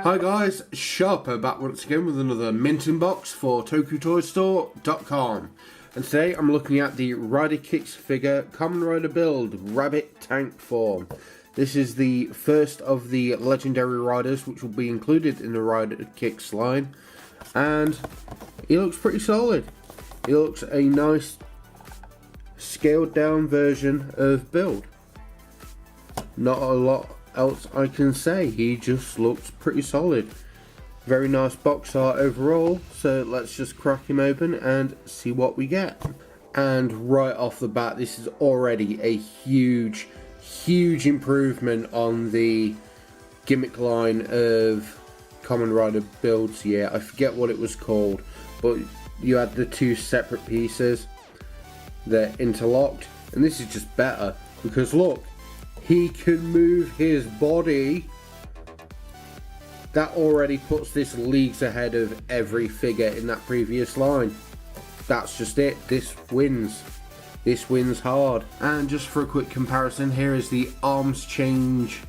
Hi guys, Sharper back once again with another minting box for TokyoToyStore.com, and today I'm looking at the Rider Kicks figure Kamen Rider build RabbitTank form. This is the first of the legendary riders which will be included in the Rider Kicks line, and he looks pretty solid. He looks a nice scaled down version of build. Not a lot else I can say, he just looks pretty solid. Very nice box art overall, so let's just crack him open and see what we get. And right off the bat, this is already a huge improvement on the gimmick line of Kamen Rider builds. Yeah, I forget what it was called, but you had the two separate pieces that interlocked, and this is just better because look, he can move his body. That already puts this leagues ahead of every figure in that previous line. That's just it. This wins. This wins hard. And just for a quick comparison, here is the arms change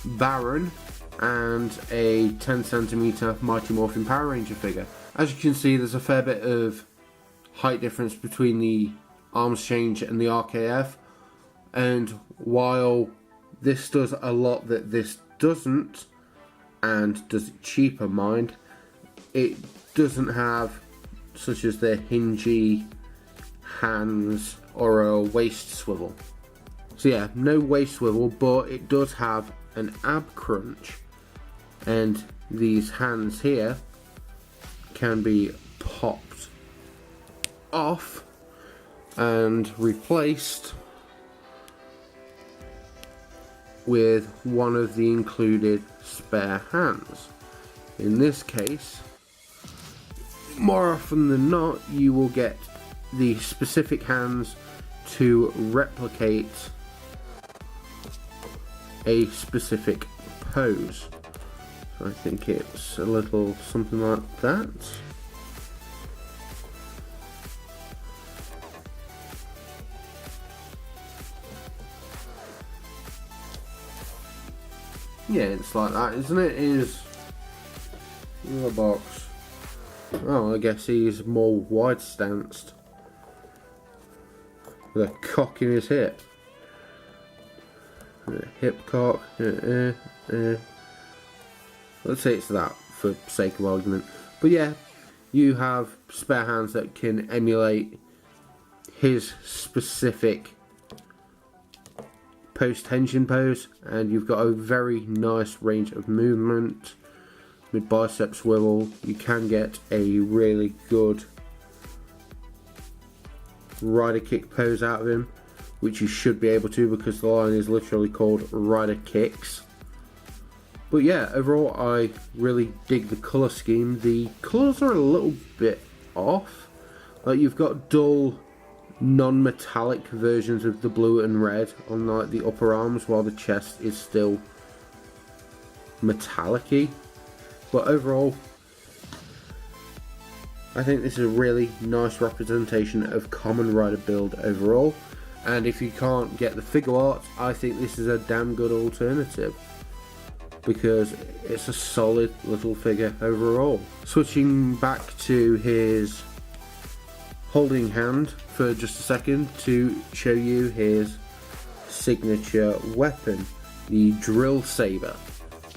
Baron and a 10cm Mighty Morphin Power Ranger figure. As you can see, there's a fair bit of height difference between the arms change and the RKF. And while this does a lot that this doesn't, and does it cheaper, mind, it doesn't have such as the hingy hands or a waist swivel. So yeah, no waist swivel, but it does have an ab crunch, and these hands here can be popped off and replaced with one of the included spare hands. In this case, more often than not, you will get the specific hands to replicate a specific pose. So I think it's a little something like that. Yeah, it's like that, isn't it? Is in the box. Oh, I guess he's more wide stanced with a cock in his hip. A hip cock. Let's say it's that for sake of argument. But yeah, you have spare hands that can emulate his specific post-tension pose, and you've got a very nice range of movement. With bicep swivel, you can get a really good rider kick pose out of him, which you should be able to because the line is literally called Rider Kicks. But yeah, overall I really dig the colour scheme. The colours are a little bit off. Like, you've got dull non-metallic versions of the blue and red on like the upper arms, while the chest is still metallic-y. But overall, I think this is a really nice representation of Kamen Rider build overall. And if you can't get the figure art, I think this is a damn good alternative, because it's a solid little figure overall. Switching back to his holding hand for just a second to show you his signature weapon, the drill saber.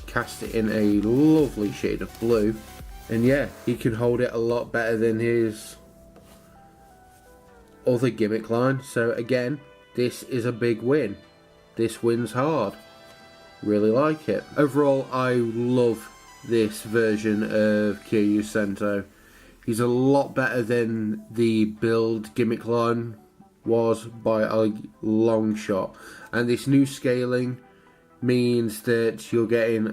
Cast it in a lovely shade of blue, and yeah, he can hold it a lot better than his other gimmick line. So again, this is a big win. This wins hard. Really like it. Overall, I love this version of Kiryu Sento. He's a lot better than the build gimmick line was by a long shot, and this new scaling means that you're getting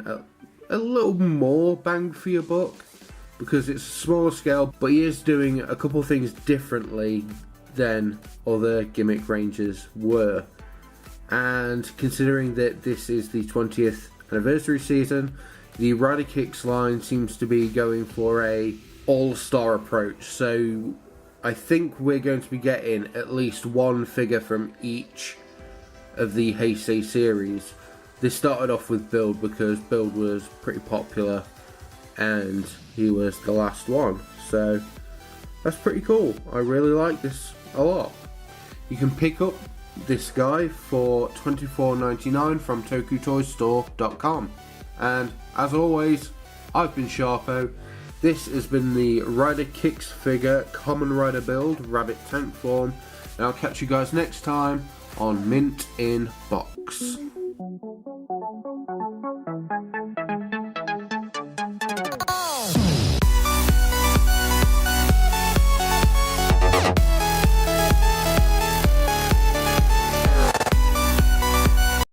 a little more bang for your buck, because it's a smaller scale, but he is doing a couple of things differently than other gimmick rangers were. And considering that this is the 20th anniversary season, the Rider Kicks line seems to be going for a all-star approach, so I think we're going to be getting at least one figure from each of the Heisei series. This started off with Build because Build was pretty popular and he was the last one, so that's pretty cool. I really like this a lot. You can pick up this guy for $24.99 from tokutoystore.com. And as always, I've been Sharpo. This has been the Rider Kicks figure Kamen Rider build RabbitTank form, and I'll catch you guys next time on Mint in Box.